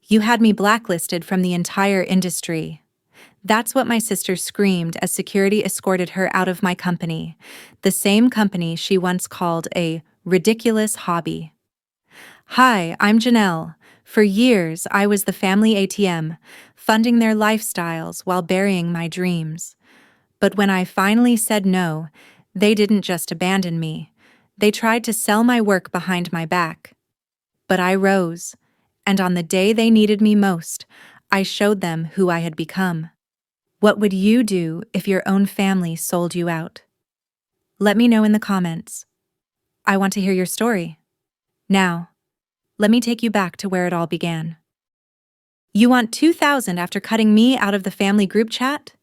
You had me blacklisted from the entire industry. That's what my sister screamed as security escorted her out of my company, the same company she once called a ridiculous hobby. Hi, I'm Janelle. For years, I was the family ATM, funding their lifestyles while burying my dreams. But when I finally said no, they didn't just abandon me. They tried to sell my work behind my back. But I rose, and on the day they needed me most, I showed them who I had become. What would you do if your own family sold you out? Let me know in the comments. I want to hear your story. Now, let me take you back to where it all began. You want 2,000 after cutting me out of the family group chat?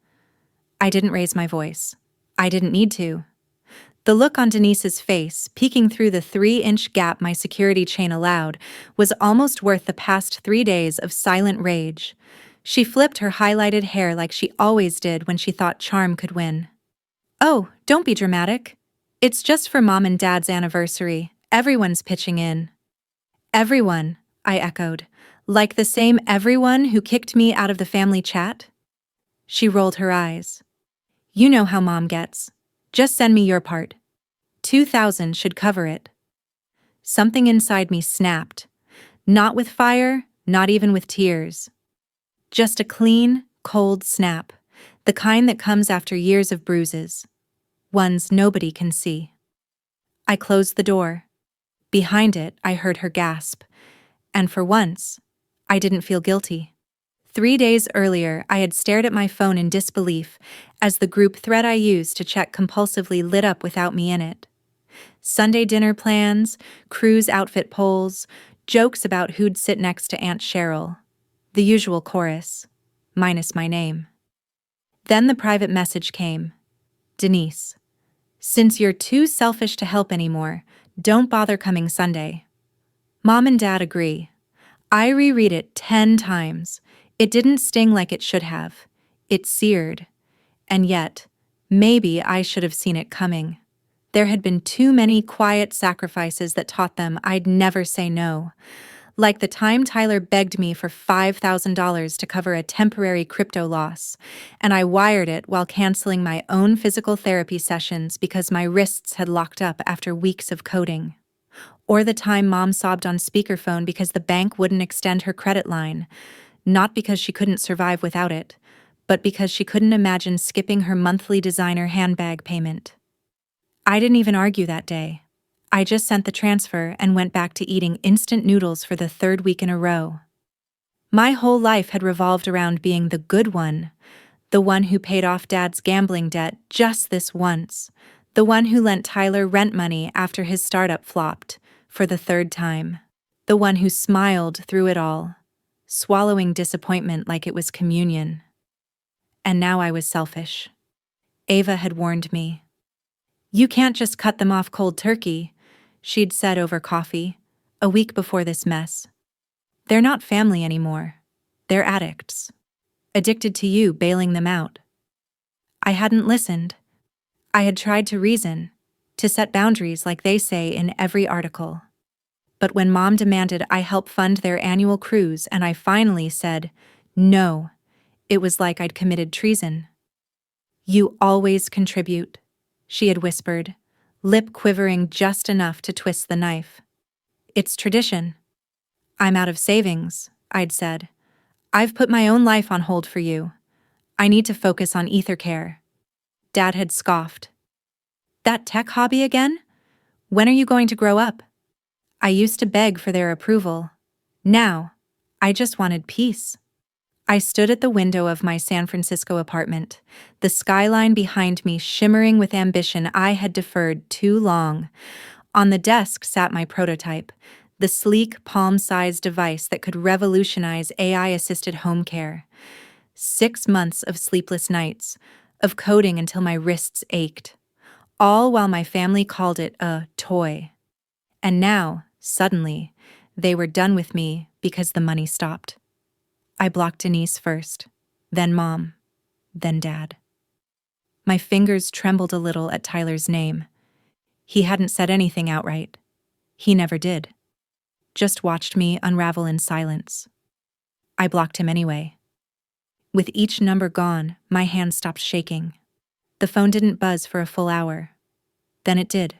I didn't raise my voice. I didn't need to. The look on Denise's face, peeking through the 3-inch gap my security chain allowed, was almost worth the past 3 days of silent rage. She flipped her highlighted hair like she always did when she thought charm could win. Oh, don't be dramatic. It's just for Mom and Dad's anniversary. Everyone's pitching in. Everyone, I echoed, like the same everyone who kicked me out of the family chat. She rolled her eyes. You know how Mom gets. Just send me your part. 2,000 should cover it. Something inside me snapped. Not with fire, not even with tears. Just a clean, cold snap, the kind that comes after years of bruises. Ones nobody can see. I closed the door. Behind it, I heard her gasp. And for once, I didn't feel guilty. 3 days earlier, I had stared at my phone in disbelief as the group thread I used to check compulsively lit up without me in it. Sunday dinner plans, cruise outfit polls, jokes about who'd sit next to Aunt Cheryl. The usual chorus, minus my name. Then the private message came. Denise, since you're too selfish to help anymore, don't bother coming Sunday. Mom and Dad agree. I reread it 10 times. It didn't sting like it should have. It seared. And yet, maybe I should have seen it coming. There had been too many quiet sacrifices that taught them I'd never say no. Like the time Tyler begged me for $5,000 to cover a temporary crypto loss, and I wired it while canceling my own physical therapy sessions because my wrists had locked up after weeks of coding. Or the time Mom sobbed on speakerphone because the bank wouldn't extend her credit line, not because she couldn't survive without it, but because she couldn't imagine skipping her monthly designer handbag payment. I didn't even argue that day. I just sent the transfer and went back to eating instant noodles for the 3rd week in a row. My whole life had revolved around being the good one, the one who paid off Dad's gambling debt just this once, the one who lent Tyler rent money after his startup flopped, for the 3rd time, the one who smiled through it all, swallowing disappointment like it was communion. And now I was selfish. Ava had warned me. You can't just cut them off cold turkey, she'd said over coffee, a week before this mess. They're not family anymore. They're addicts. Addicted to you bailing them out. I hadn't listened. I had tried to reason, to set boundaries like they say in every article. But when Mom demanded I help fund their annual cruise and I finally said, no, it was like I'd committed treason. You always contribute, she had whispered, lip quivering just enough to twist the knife. It's tradition. I'm out of savings, I'd said. I've put my own life on hold for you. I need to focus on ether care. Dad had scoffed. That tech hobby again? When are you going to grow up? I used to beg for their approval. Now, I just wanted peace. I stood at the window of my San Francisco apartment, the skyline behind me shimmering with ambition I had deferred too long. On the desk sat my prototype, the sleek, palm-sized device that could revolutionize AI-assisted home care. 6 months of sleepless nights, of coding until my wrists ached, all while my family called it a toy. And now, suddenly, they were done with me because the money stopped. I blocked Denise first, then Mom, then Dad. My fingers trembled a little at Tyler's name. He hadn't said anything outright. He never did. Just watched me unravel in silence. I blocked him anyway. With each number gone, my hand stopped shaking. The phone didn't buzz for a full hour. Then it did.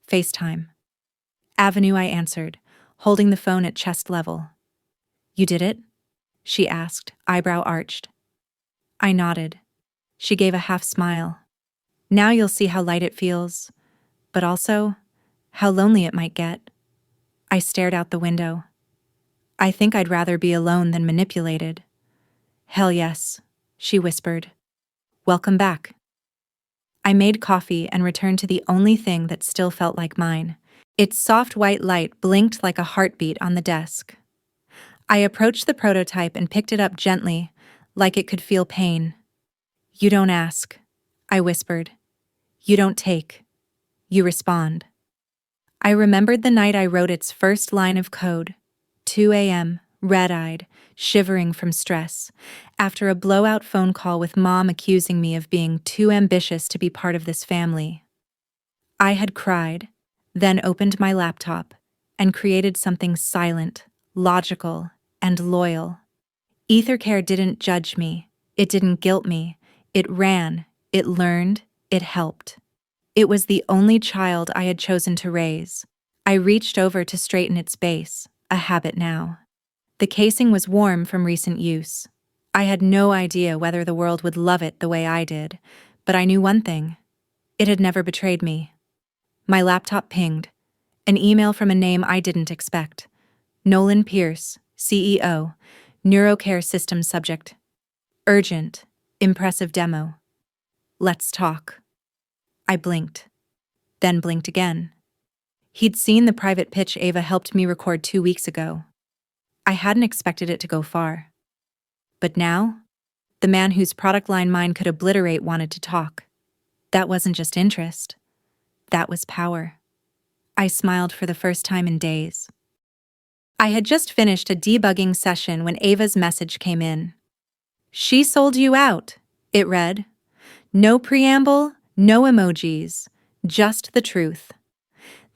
FaceTime. Avenue, I answered, holding the phone at chest level. You did it? She asked, eyebrow arched. I nodded. She gave a half smile. Now you'll see how light it feels, but also how lonely it might get. I stared out the window. I think I'd rather be alone than manipulated. Hell yes, she whispered. Welcome back. I made coffee and returned to the only thing that still felt like mine. Its soft white light blinked like a heartbeat on the desk. I approached the prototype and picked it up gently, like it could feel pain. You don't ask, I whispered. You don't take. You respond. I remembered the night I wrote its first line of code. 2 a.m., red-eyed, shivering from stress, after a blowout phone call with Mom accusing me of being too ambitious to be part of this family. I had cried, then opened my laptop, and created something silent, logical, and loyal. Ethercare didn't judge me. It didn't guilt me. It ran. It learned. It helped. It was the only child I had chosen to raise. I reached over to straighten its base, a habit now. The casing was warm from recent use. I had no idea whether the world would love it the way I did, but I knew one thing. It had never betrayed me. My laptop pinged. An email from a name I didn't expect. Nolan Pierce, CEO, Neurocare Systems Subject. Urgent, impressive demo. Let's talk. I blinked. Then blinked again. He'd seen the private pitch Ava helped me record 2 weeks ago. I hadn't expected it to go far. But now, the man whose product line mine could obliterate wanted to talk. That wasn't just interest. That was power. I smiled for the first time in days. I had just finished a debugging session when Ava's message came in. She sold you out, it read. No preamble, no emojis, just the truth.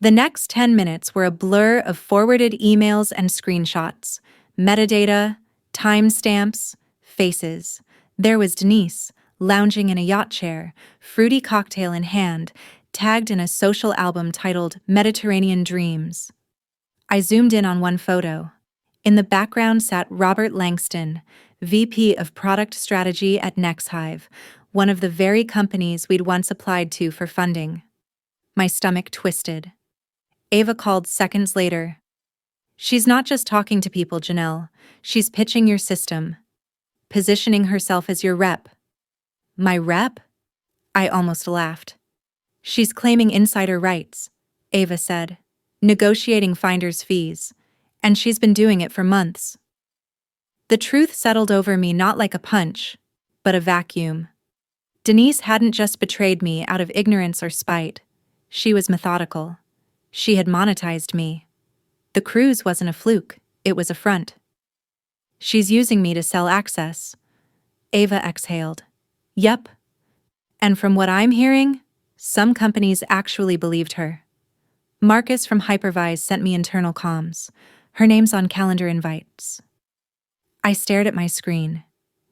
The next 10 minutes were a blur of forwarded emails and screenshots, metadata, timestamps, faces. There was Denise, lounging in a yacht chair, fruity cocktail in hand, tagged in a social album titled Mediterranean Dreams. I zoomed in on one photo. In the background sat Robert Langston, VP of Product Strategy at NextHive, one of the very companies we'd once applied to for funding. My stomach twisted. Ava called seconds later. She's not just talking to people, Janelle. She's pitching your system. Positioning herself as your rep. My rep? I almost laughed. She's claiming insider rights, Ava said, negotiating finder's fees, and she's been doing it for months. The truth settled over me not like a punch, but a vacuum. Denise hadn't just betrayed me out of ignorance or spite. She was methodical. She had monetized me. The cruise wasn't a fluke, it was a front. She's using me to sell access. Ava exhaled. Yep. And from what I'm hearing, some companies actually believed her. Marcus from Hypervise sent me internal comms. Her name's on calendar invites. I stared at my screen.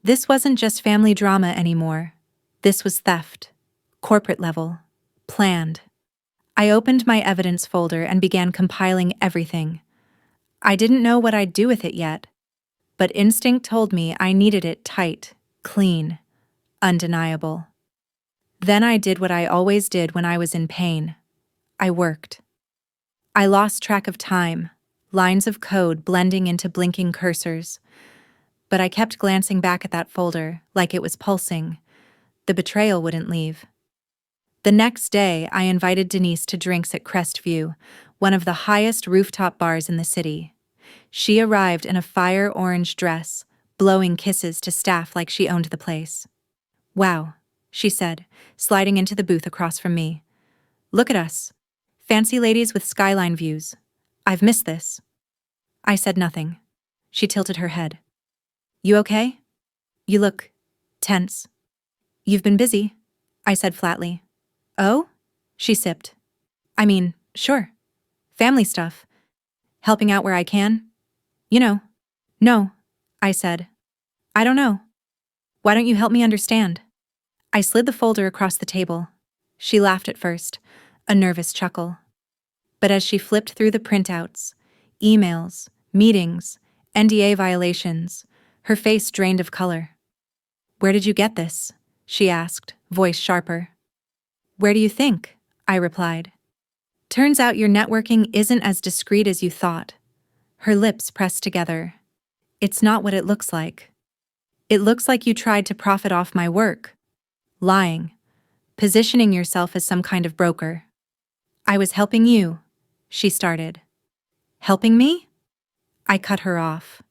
This wasn't just family drama anymore. This was theft. Corporate level. Planned. I opened my evidence folder and began compiling everything. I didn't know what I'd do with it yet, but instinct told me I needed it tight, clean, undeniable. Then I did what I always did when I was in pain. I worked. I lost track of time, lines of code blending into blinking cursors. But I kept glancing back at that folder, like it was pulsing. The betrayal wouldn't leave. The next day, I invited Denise to drinks at Crestview, one of the highest rooftop bars in the city. She arrived in a fire orange dress, blowing kisses to staff like she owned the place. Wow, she said, sliding into the booth across from me. Look at us. Fancy ladies with skyline views. I've missed this. I said nothing. She tilted her head. You okay? You look tense. You've been busy, I said flatly. Oh? She sipped. I mean, sure. Family stuff. Helping out where I can. You know. No, I said. I don't know. Why don't you help me understand? I slid the folder across the table. She laughed at first, a nervous chuckle. But as she flipped through the printouts, emails, meetings, NDA violations, her face drained of color. Where did you get this? She asked, voice sharper. Where do you think? I replied. Turns out your networking isn't as discreet as you thought. Her lips pressed together. It's not what it looks like. It looks like you tried to profit off my work. Lying. Positioning yourself as some kind of broker. I was helping you, she started. Helping me? I cut her off.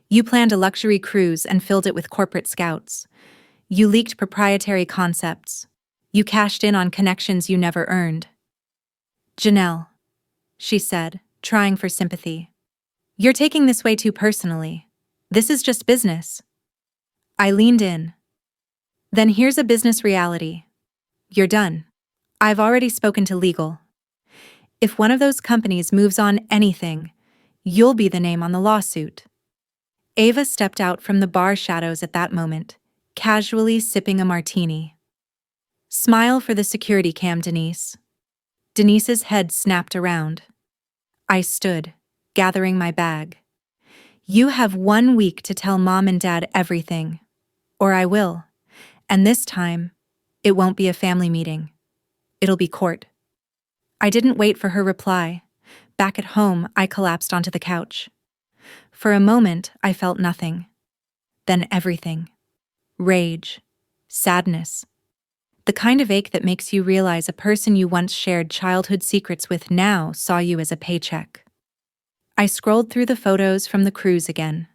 You planned a luxury cruise and filled it with corporate scouts. You leaked proprietary concepts. You cashed in on connections you never earned. Janelle, she said, trying for sympathy. You're taking this way too personally. This is just business. I leaned in. Then here's a business reality. You're done. I've already spoken to legal. If one of those companies moves on anything, you'll be the name on the lawsuit. Ava stepped out from the bar shadows at that moment, casually sipping a martini. Smile for the security cam, Denise. Denise's head snapped around. I stood, gathering my bag. You have 1 week to tell Mom and Dad everything. Or I will. And this time, it won't be a family meeting. It'll be court. I didn't wait for her reply. Back at home, I collapsed onto the couch. For a moment, I felt nothing. Then everything. Rage. Sadness. The kind of ache that makes you realize a person you once shared childhood secrets with now saw you as a paycheck. I scrolled through the photos from the cruise again.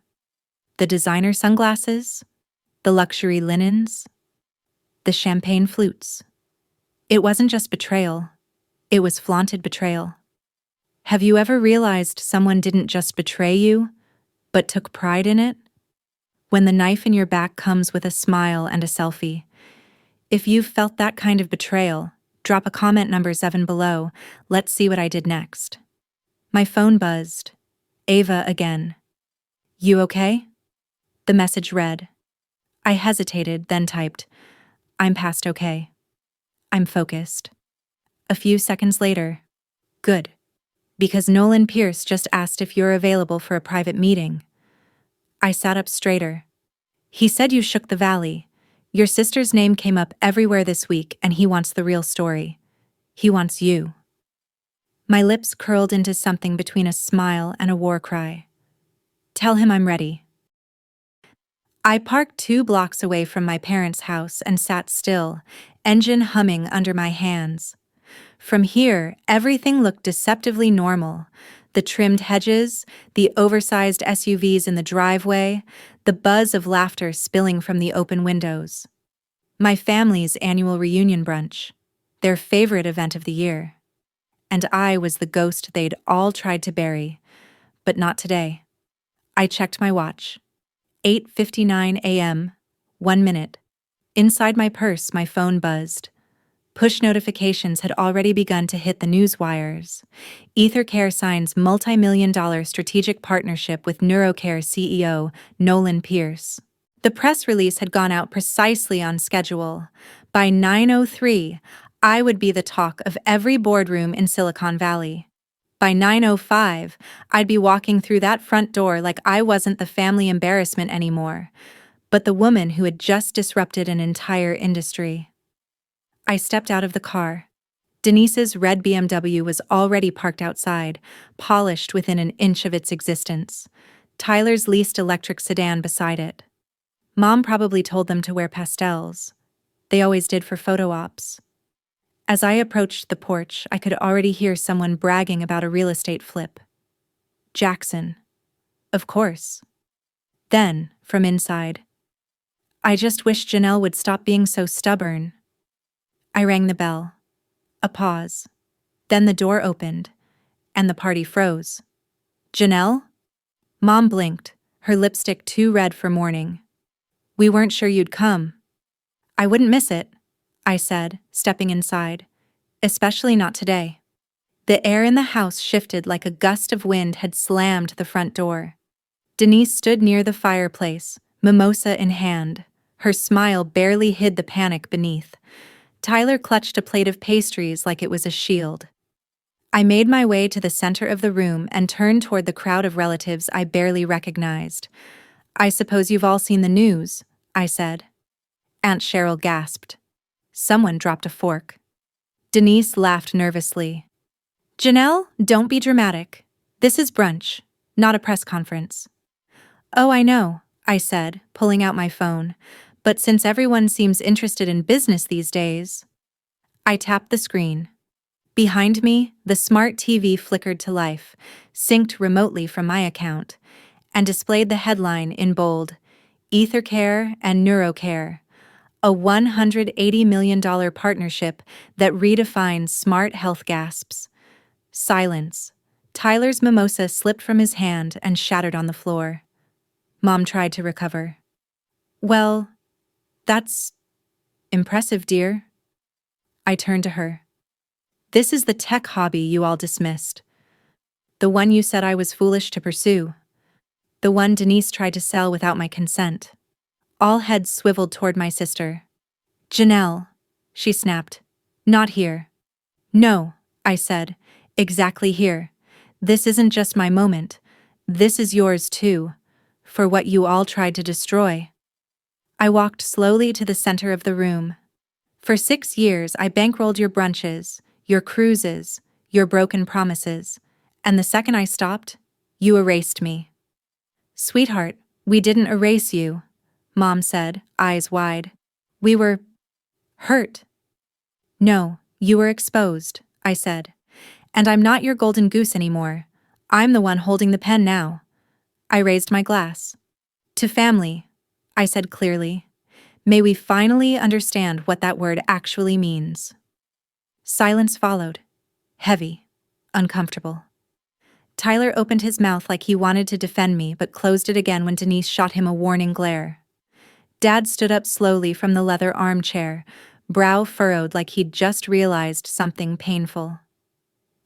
The designer sunglasses, the luxury linens, the champagne flutes. It wasn't just betrayal, it was flaunted betrayal. Have you ever realized someone didn't just betray you, but took pride in it? When the knife in your back comes with a smile and a selfie. If you've felt that kind of betrayal, drop a comment number 7 below. Let's see what I did next. My phone buzzed. Ava again. You okay? The message read. I hesitated, then typed, I'm past okay. I'm focused. A few seconds later, good. Because Nolan Pierce just asked if you're available for a private meeting. I sat up straighter. He said you shook the valley. Your sister's name came up everywhere this week, and he wants the real story. He wants you. My lips curled into something between a smile and a war cry. Tell him I'm ready. I parked 2 blocks away from my parents' house and sat still, engine humming under my hands. From here, everything looked deceptively normal. The trimmed hedges, the oversized SUVs in the driveway, the buzz of laughter spilling from the open windows. My family's annual reunion brunch, their favorite event of the year. And I was the ghost they'd all tried to bury, but not today. I checked my watch. 8:59 a.m., 1 minute. Inside my purse, my phone buzzed. Push notifications had already begun to hit the news wires. EtherCare signs multi-million-dollar strategic partnership with NeuroCare CEO Nolan Pierce. The press release had gone out precisely on schedule. By 9:03, I would be the talk of every boardroom in Silicon Valley. By 9:05, I'd be walking through that front door like I wasn't the family embarrassment anymore, but the woman who had just disrupted an entire industry. I stepped out of the car. Denise's red BMW was already parked outside, polished within an inch of its existence. Tyler's leased electric sedan beside it. Mom probably told them to wear pastels. They always did for photo ops. As I approached the porch, I could already hear someone bragging about a real estate flip. Jackson. Of course. Then, from inside, I just wish Janelle would stop being so stubborn. I rang the bell. A pause. Then the door opened, and the party froze. Janelle? Mom blinked, her lipstick too red for mourning. We weren't sure you'd come. I wouldn't miss it, I said, stepping inside. Especially not today. The air in the house shifted like a gust of wind had slammed the front door. Denise stood near the fireplace, mimosa in hand. Her smile barely hid the panic beneath. Tyler clutched a plate of pastries like it was a shield. I made my way to the center of the room and turned toward the crowd of relatives I barely recognized. "I suppose you've all seen the news," I said. Aunt Cheryl gasped. Someone dropped a fork. Denise laughed nervously. "Janelle, don't be dramatic. This is brunch, not a press conference." "Oh, I know," I said, pulling out my phone. "But since everyone seems interested in business these days..." I tapped the screen. Behind me, the smart TV flickered to life, synced remotely from my account, and displayed the headline in bold: "EtherCare and NeuroCare, a $180 million partnership that redefines smart health." Gasps. Silence. Tyler's mimosa slipped from his hand and shattered on the floor. Mom tried to recover. "Well, that's impressive, dear." I turned to her. "This is the tech hobby you all dismissed. The one you said I was foolish to pursue. The one Denise tried to sell without my consent." All heads swiveled toward my sister. "Janelle," she snapped. "Not here." "No," I said. "Exactly here. This isn't just my moment. This is yours too. For what you all tried to destroy." I walked slowly to the center of the room. "For 6 years I bankrolled your brunches, your cruises, your broken promises. And the second I stopped, you erased me." "Sweetheart, we didn't erase you," Mom said, eyes wide. "We were hurt." "No, you were exposed," I said. "And I'm not your golden goose anymore. I'm the one holding the pen now." I raised my glass. "To family," I said clearly. "May we finally understand what that word actually means." Silence followed. Heavy. Uncomfortable. Tyler opened his mouth like he wanted to defend me but closed it again when Denise shot him a warning glare. Dad stood up slowly from the leather armchair, brow furrowed like he'd just realized something painful.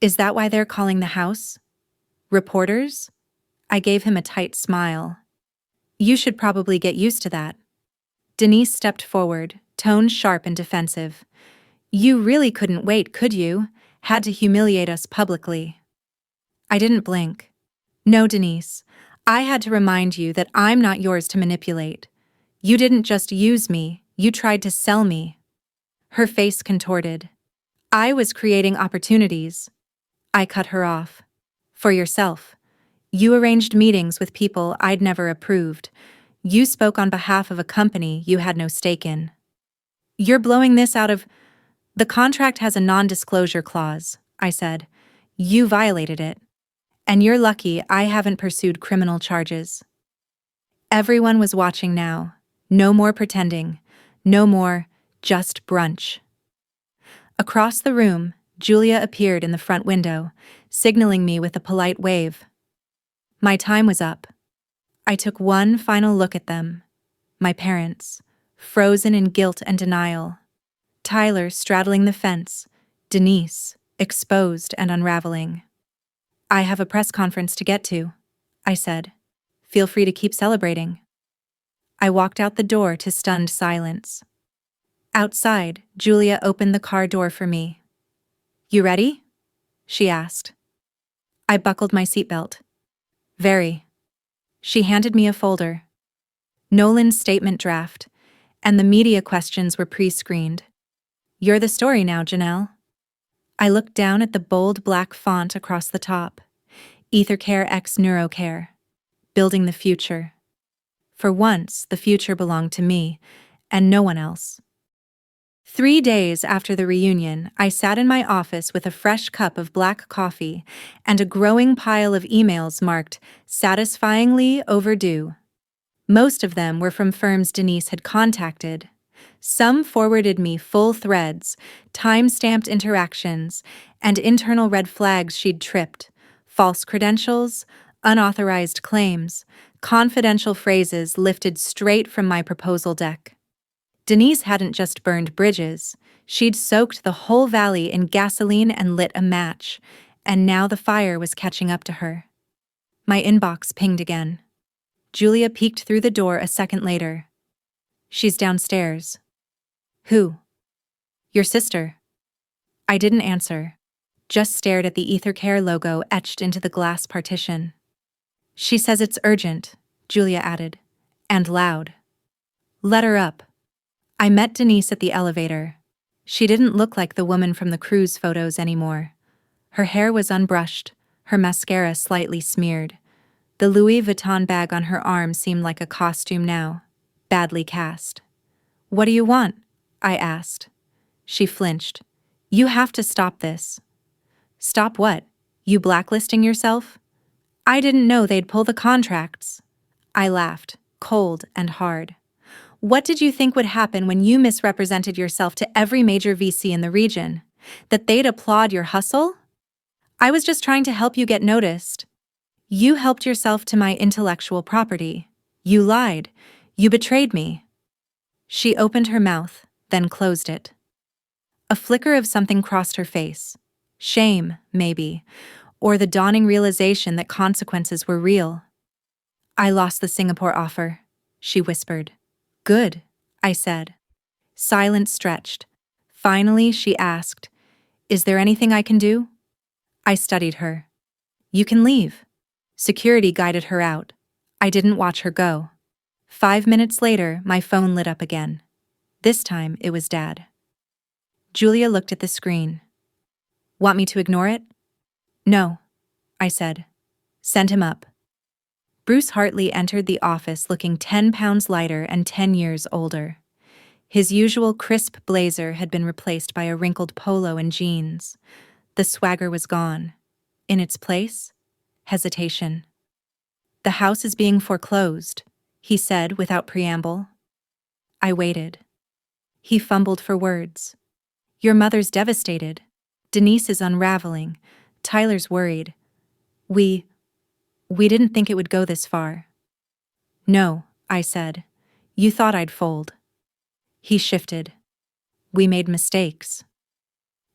"Is that why they're calling the house? Reporters?" I gave him a tight smile. "You should probably get used to that." Denise stepped forward, tone sharp and defensive. "You really couldn't wait, could you? Had to humiliate us publicly." I didn't blink. "No, Denise. I had to remind you that I'm not yours to manipulate. You didn't just use me, you tried to sell me." Her face contorted. "I was creating opportunities." I cut her off. "For yourself. You arranged meetings with people I'd never approved. You spoke on behalf of a company you had no stake in." "You're blowing this out of..." "The contract has a non-disclosure clause," I said. "You violated it. And you're lucky I haven't pursued criminal charges." Everyone was watching now. No more pretending. No more just brunch. Across the room, Julia appeared in the front window, signaling me with a polite wave. My time was up. I took one final look at them. My parents, frozen in guilt and denial. Tyler straddling the fence. Denise, exposed and unraveling. "I have a press conference to get to," I said. "Feel free to keep celebrating." I walked out the door to stunned silence. Outside, Julia opened the car door for me. "You ready?" she asked. I buckled my seatbelt. "Very." She handed me a folder. Nolan's statement draft, and the media questions were pre-screened. "You're the story now, Janelle." I looked down at the bold black font across the top. EtherCare x NeuroCare. Building the future. For once, the future belonged to me, and no one else. 3 days after the reunion, I sat in my office with a fresh cup of black coffee and a growing pile of emails marked "satisfyingly overdue." Most of them were from firms Denise had contacted. Some forwarded me full threads, time-stamped interactions, and internal red flags she'd tripped: false credentials, unauthorized claims, confidential phrases lifted straight from my proposal deck. Denise hadn't just burned bridges, she'd soaked the whole valley in gasoline and lit a match, and now the fire was catching up to her. My inbox pinged again. Julia peeked through the door a second later. She's downstairs. Who? Your sister. I didn't answer, just stared at the EtherCare logo etched into the glass partition. She says it's urgent, Julia added, and loud. Let her up. I met Denise at the elevator. She didn't look like the woman from the cruise photos anymore. Her hair was unbrushed, her mascara slightly smeared. The Louis Vuitton bag on her arm seemed like a costume now, badly cast. What do you want? I asked. She flinched. You have to stop this. Stop what? You blacklisting yourself? I didn't know they'd pull the contracts. I laughed, cold and hard. What did you think would happen when you misrepresented yourself to every major VC in the region? That they'd applaud your hustle? I was just trying to help you get noticed. You helped yourself to my intellectual property. You lied. You betrayed me. She opened her mouth, then closed it. A flicker of something crossed her face. Shame, maybe, or the dawning realization that consequences were real. I lost the Singapore offer, she whispered. Good, I said. Silence stretched. Finally, she asked, Is there anything I can do? I studied her. You can leave. Security guided her out. I didn't watch her go. 5 minutes later, my phone lit up again. This time, it was Dad. Julia looked at the screen. Want me to ignore it? No, I said. Send him up. Bruce Hartley entered the office looking 10 pounds lighter and 10 years older. His usual crisp blazer had been replaced by a wrinkled polo and jeans. The swagger was gone. In its place, hesitation. The house is being foreclosed, he said without preamble. I waited. He fumbled for words. Your mother's devastated. Denise is unraveling. Tyler's worried. We didn't think it would go this far. No, I said. You thought I'd fold. He shifted. We made mistakes.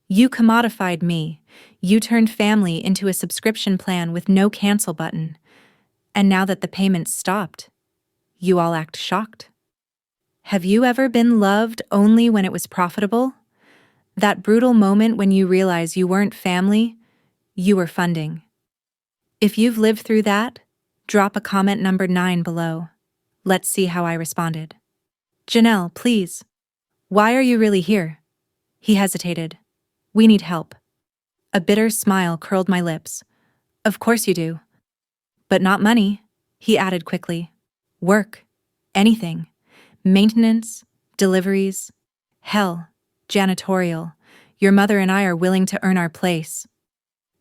You commodified me. You turned family into a subscription plan with no cancel button. And now that the payments stopped, you all act shocked. Have you ever been loved only when it was profitable? That brutal moment when you realize you weren't family, you were funding. If you've lived through that, drop a comment number 9 below. Let's see how I responded. Janelle, please. Why are you really here? He hesitated. We need help. A bitter smile curled my lips. Of course you do. But not money, he added quickly. Work. Anything. Maintenance. Deliveries. Hell. Janitorial. Your mother and I are willing to earn our place.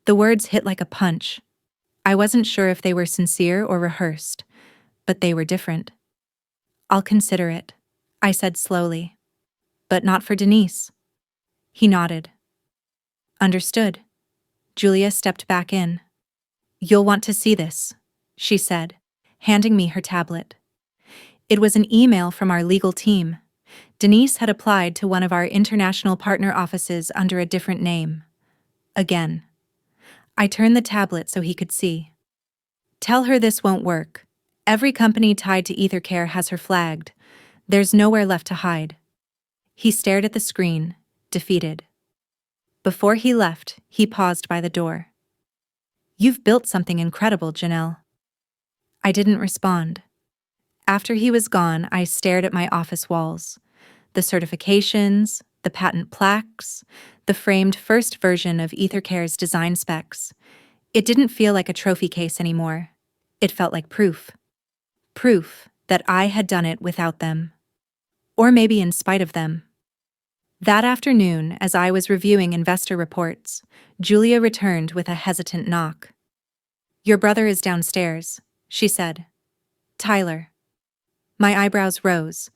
The words hit like a punch. I wasn't sure if they were sincere or rehearsed, but they were different. I'll consider it, I said slowly. But not for Denise. He nodded. Understood. Julia stepped back in. You'll want to see this, she said, handing me her tablet. It was an email from our legal team. Denise had applied to one of our international partner offices under a different name. Again. I turned the tablet so he could see. Tell her this won't work. Every company tied to EtherCare has her flagged. There's nowhere left to hide. He stared at the screen, defeated. Before he left, he paused by the door. You've built something incredible, Janelle. I didn't respond. After he was gone, I stared at my office walls. The certifications, the patent plaques, the framed first version of EtherCare's design specs. It didn't feel like a trophy case anymore. It felt like proof. Proof that I had done it without them. Or maybe in spite of them. That afternoon, as I was reviewing investor reports, Julia returned with a hesitant knock. Your brother is downstairs, she said. Tyler. My eyebrows rose.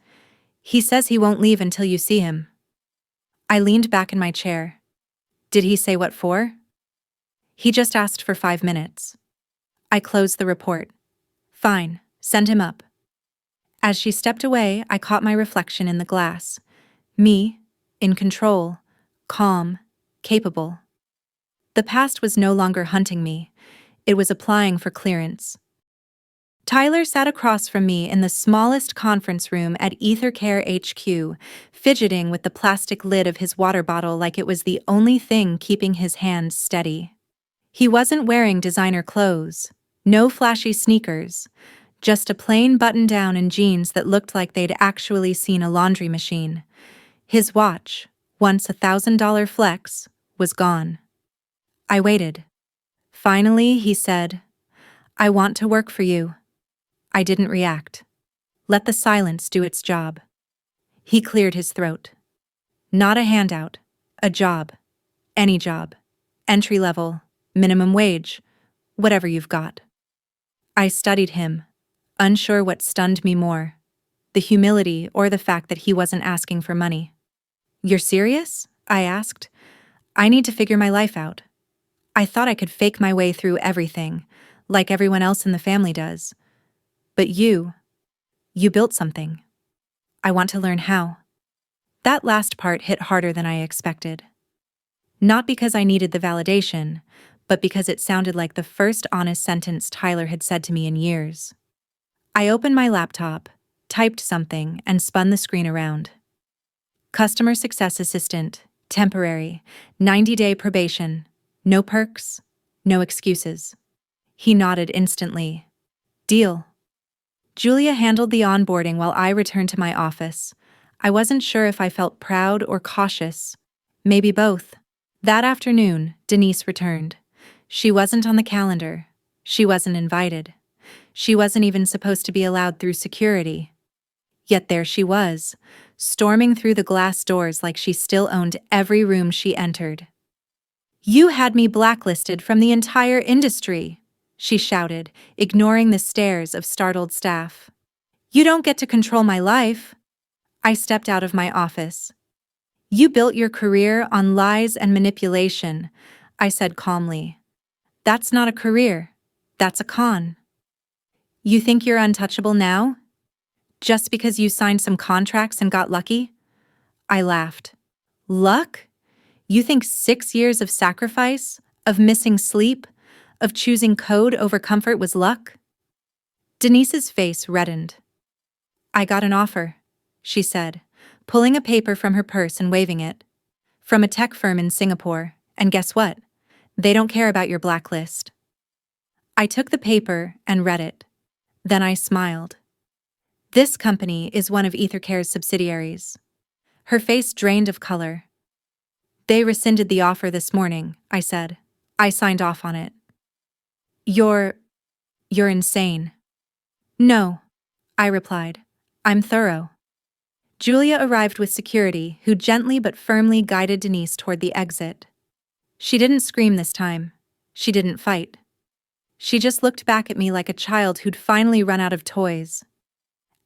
He says he won't leave until you see him. I leaned back in my chair. Did he say what for? He just asked for 5 minutes. I closed the report. Fine, send him up. As she stepped away, I caught my reflection in the glass. Me, in control, calm, capable. The past was no longer hunting me. It was applying for clearance. Tyler sat across from me in the smallest conference room at EtherCare HQ, fidgeting with the plastic lid of his water bottle like it was the only thing keeping his hands steady. He wasn't wearing designer clothes, no flashy sneakers, just a plain button-down and jeans that looked like they'd actually seen a laundry machine. His watch, once $1,000 flex, was gone. I waited. Finally, he said, "I want to work for you." I didn't react. Let the silence do its job. He cleared his throat. "Not a handout. A job. Any job. Entry level. Minimum wage. Whatever you've got." I studied him, unsure what stunned me more, the humility or the fact that he wasn't asking for money. "You're serious?" I asked. "I need to figure my life out. I thought I could fake my way through everything, like everyone else in the family does. But you built something. I want to learn how." That last part hit harder than I expected. Not because I needed the validation, but because it sounded like the first honest sentence Tyler had said to me in years. I opened my laptop, typed something, and spun the screen around. Customer Success Assistant, temporary, 90-day probation, no perks, no excuses. He nodded instantly. "Deal." Julia handled the onboarding while I returned to my office. I wasn't sure if I felt proud or cautious. Maybe both. That afternoon, Denise returned. She wasn't on the calendar. She wasn't invited. She wasn't even supposed to be allowed through security. Yet there she was, storming through the glass doors like she still owned every room she entered. "You had me blacklisted from the entire industry," she shouted, ignoring the stares of startled staff. "You don't get to control my life." I stepped out of my office. "You built your career on lies and manipulation," I said calmly. "That's not a career. That's a con." "You think you're untouchable now? Just because you signed some contracts and got lucky?" I laughed. "Luck? You think 6 years of sacrifice, of missing sleep, of choosing code over comfort was luck?" Denise's face reddened. "I got an offer," she said, pulling a paper from her purse and waving it. "From a tech firm in Singapore, and guess what? They don't care about your blacklist." I took the paper and read it. Then I smiled. "This company is one of EtherCare's subsidiaries." Her face drained of color. "They rescinded the offer this morning," I said. "I signed off on it." You're insane." "No," I replied. "I'm thorough." Julia arrived with security, who gently but firmly guided Denise toward the exit. She didn't scream this time. She didn't fight. She just looked back at me like a child who'd finally run out of toys.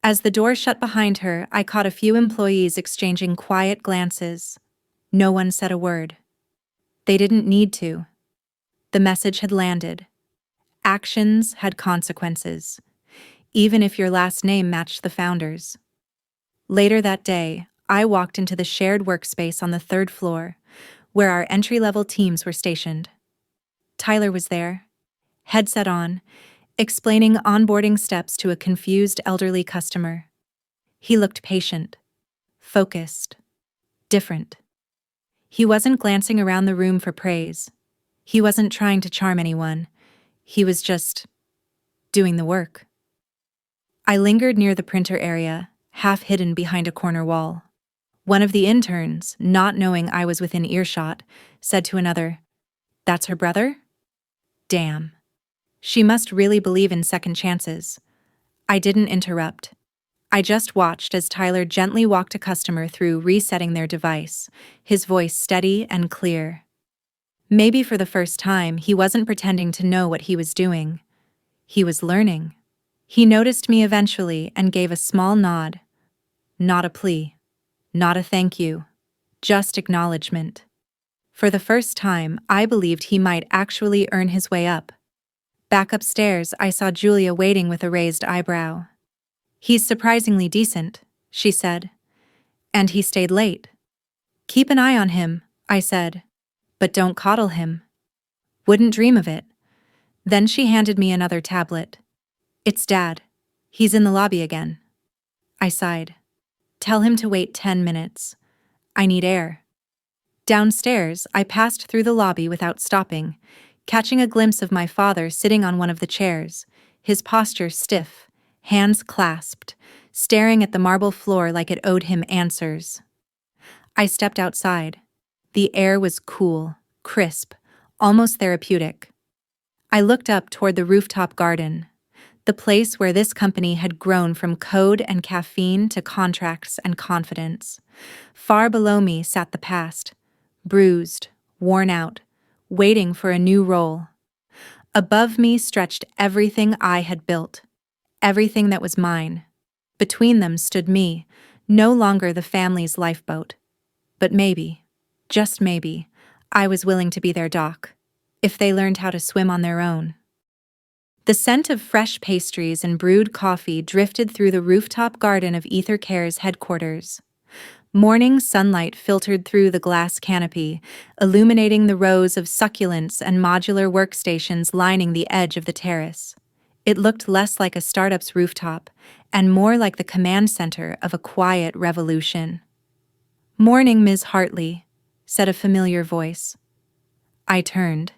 As the door shut behind her, I caught a few employees exchanging quiet glances. No one said a word. They didn't need to. The message had landed. Actions had consequences, even if your last name matched the founder's. Later that day, I walked into the shared workspace on the 3rd floor, where our entry-level teams were stationed. Tyler was there, headset on, explaining onboarding steps to a confused elderly customer. He looked patient, focused, different. He wasn't glancing around the room for praise. He wasn't trying to charm anyone. He was just doing the work. I lingered near the printer area, half hidden behind a corner wall. One of the interns, not knowing I was within earshot, said to another, "That's her brother? Damn. She must really believe in second chances." I didn't interrupt. I just watched as Tyler gently walked a customer through resetting their device, his voice steady and clear. Maybe for the first time, he wasn't pretending to know what he was doing. He was learning. He noticed me eventually and gave a small nod. Not a plea. Not a thank you. Just acknowledgement. For the first time, I believed he might actually earn his way up. Back upstairs, I saw Julia waiting with a raised eyebrow. "He's surprisingly decent," she said. "And he stayed late." "Keep an eye on him," I said. "But don't coddle him." "Wouldn't dream of it." Then she handed me another tablet. It's Dad. He's in the lobby again. I sighed. Tell him to wait 10 minutes. I need air. Downstairs, I passed through the lobby without stopping, catching a glimpse of my father sitting on one of the chairs, his posture stiff, hands clasped, staring at the marble floor like it owed him answers. I stepped outside. The air was cool, crisp, almost therapeutic. I looked up toward the rooftop garden, the place where this company had grown from code and caffeine to contracts and confidence. Far below me sat the past, bruised, worn out, waiting for a new role. Above me stretched everything I had built, everything that was mine. Between them stood me, no longer the family's lifeboat. But maybe, just maybe, I was willing to be their dock, if they learned how to swim on their own. The scent of fresh pastries and brewed coffee drifted through the rooftop garden of Ether Care's headquarters. Morning sunlight filtered through the glass canopy, illuminating the rows of succulents and modular workstations lining the edge of the terrace. It looked less like a startup's rooftop, and more like the command center of a quiet revolution. "Morning, Ms. Hartley," said a familiar voice. I turned.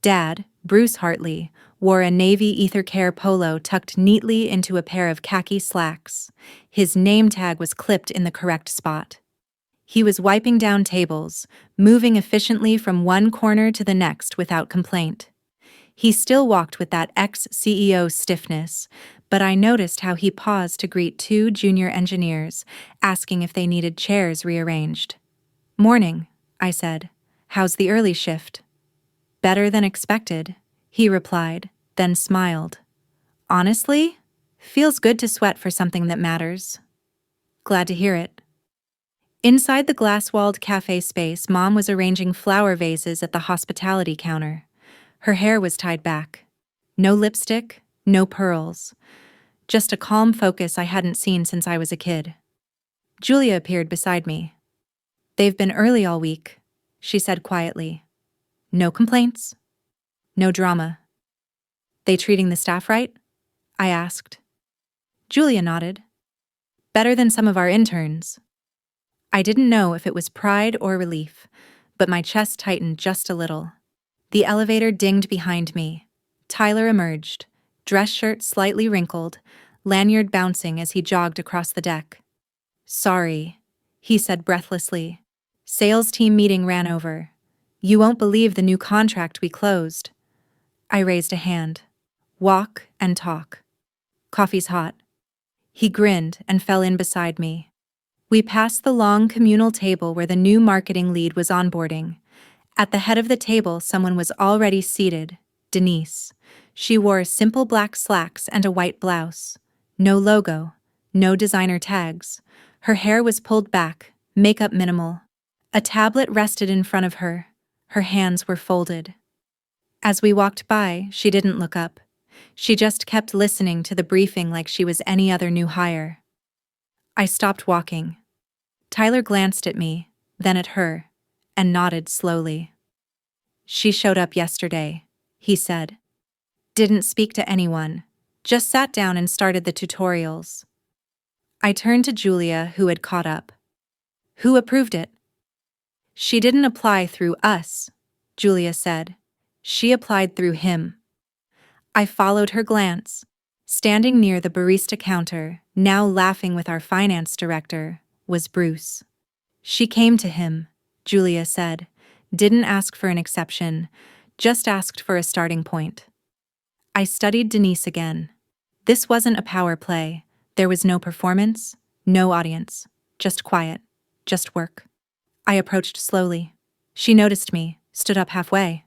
Dad, Bruce Hartley, wore a navy Ether Care polo tucked neatly into a pair of khaki slacks. His name tag was clipped in the correct spot. He was wiping down tables, moving efficiently from one corner to the next without complaint. He still walked with that ex-CEO stiffness, but I noticed how he paused to greet two junior engineers, asking if they needed chairs rearranged. "Morning," I said. "How's the early shift?" "Better than expected," he replied, then smiled. "Honestly, feels good to sweat for something that matters." "Glad to hear it." Inside the glass-walled cafe space, Mom was arranging flower vases at the hospitality counter. Her hair was tied back. No lipstick, no pearls. Just a calm focus I hadn't seen since I was a kid. Julia appeared beside me. "They've been early all week," she said quietly. "No complaints. No drama." "They treating the staff right?" I asked. Julia nodded. "Better than some of our interns." I didn't know if it was pride or relief, but my chest tightened just a little. The elevator dinged behind me. Tyler emerged, dress shirt slightly wrinkled, lanyard bouncing as he jogged across the deck. "Sorry," he said breathlessly. "Sales team meeting ran over. You won't believe the new contract we closed." I raised a hand. "Walk and talk. Coffee's hot." He grinned and fell in beside me. We passed the long communal table where the new marketing lead was onboarding. At the head of the table, someone was already seated, Denise. She wore simple black slacks and a white blouse. No logo, no designer tags. Her hair was pulled back, makeup minimal. A tablet rested in front of her. Her hands were folded. As we walked by, she didn't look up. She just kept listening to the briefing like she was any other new hire. I stopped walking. Tyler glanced at me, then at her, and nodded slowly. "She showed up yesterday," he said. "Didn't speak to anyone, just sat down and started the tutorials." I turned to Julia, who had caught up. "Who approved it?" "She didn't apply through us," Julia said. "She applied through him." I followed her glance. Standing near the barista counter, now laughing with our finance director, was Bruce. "She came to him," Julia said. "Didn't ask for an exception, just asked for a starting point." I studied Denise again. This wasn't a power play. There was no performance, no audience, just quiet, just work. I approached slowly. She noticed me, stood up halfway.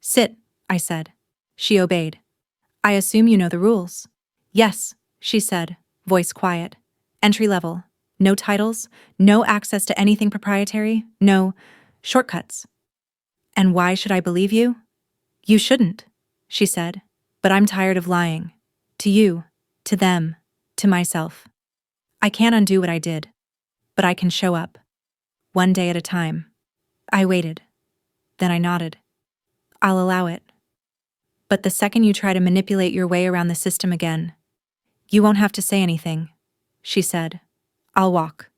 "Sit," I said. She obeyed. "I assume you know the rules." "Yes," she said, voice quiet. "Entry level. No titles, no access to anything proprietary, no shortcuts." "And why should I believe you?" "You shouldn't," she said, "but I'm tired of lying. To you, to them, to myself. I can't undo what I did, but I can show up. One day at a time." I waited. Then I nodded. "I'll allow it. But the second you try to manipulate your way around the system again, You won't have to say anything, she said. I'll walk.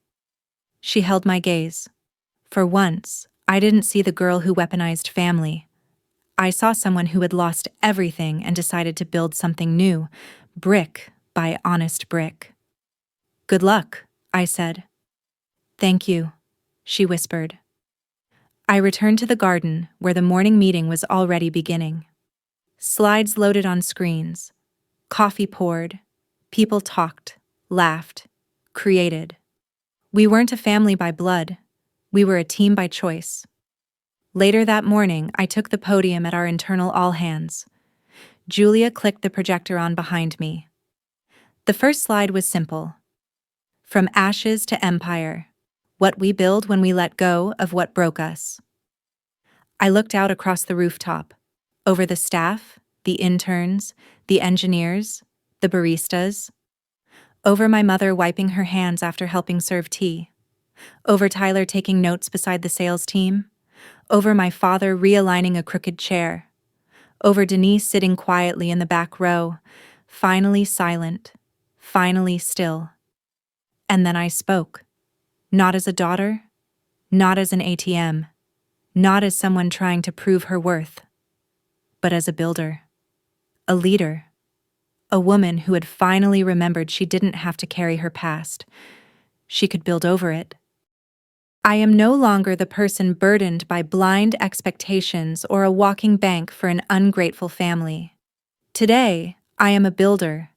She held my gaze. For once, I didn't see the girl who weaponized family. I saw someone who had lost everything and decided to build something new, brick by honest brick. Good luck, I said. Thank you, she whispered. I returned to the garden, where the morning meeting was already beginning. Slides loaded on screens. Coffee poured. People talked, laughed, created. We weren't a family by blood. We were a team by choice. Later that morning, I took the podium at our internal all-hands. Julia clicked the projector on behind me. The first slide was simple. From ashes to empire. What we build when we let go of what broke us. I looked out across the rooftop, over the staff, the interns, the engineers, the baristas, over my mother wiping her hands after helping serve tea, over Tyler taking notes beside the sales team, over my father realigning a crooked chair, over Denise sitting quietly in the back row, finally silent, finally still. And then I spoke. Not as a daughter, not as an ATM, not as someone trying to prove her worth, but as a builder, a leader, a woman who had finally remembered she didn't have to carry her past. She could build over it. I am no longer the person burdened by blind expectations or a walking bank for an ungrateful family. Today, I am a builder,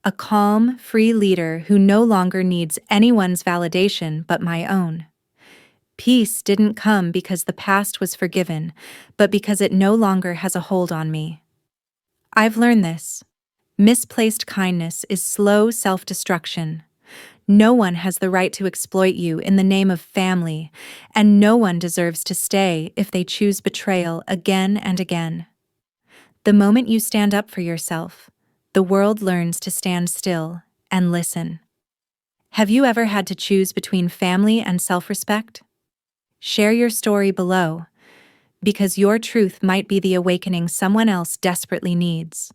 a calm, free leader who no longer needs anyone's validation but my own. Peace didn't come because the past was forgiven, but because it no longer has a hold on me. I've learned this. Misplaced kindness is slow self-destruction. No one has the right to exploit you in the name of family, and no one deserves to stay if they choose betrayal again and again. The moment you stand up for yourself, the world learns to stand still and listen. Have you ever had to choose between family and self-respect? Share your story below, because your truth might be the awakening someone else desperately needs.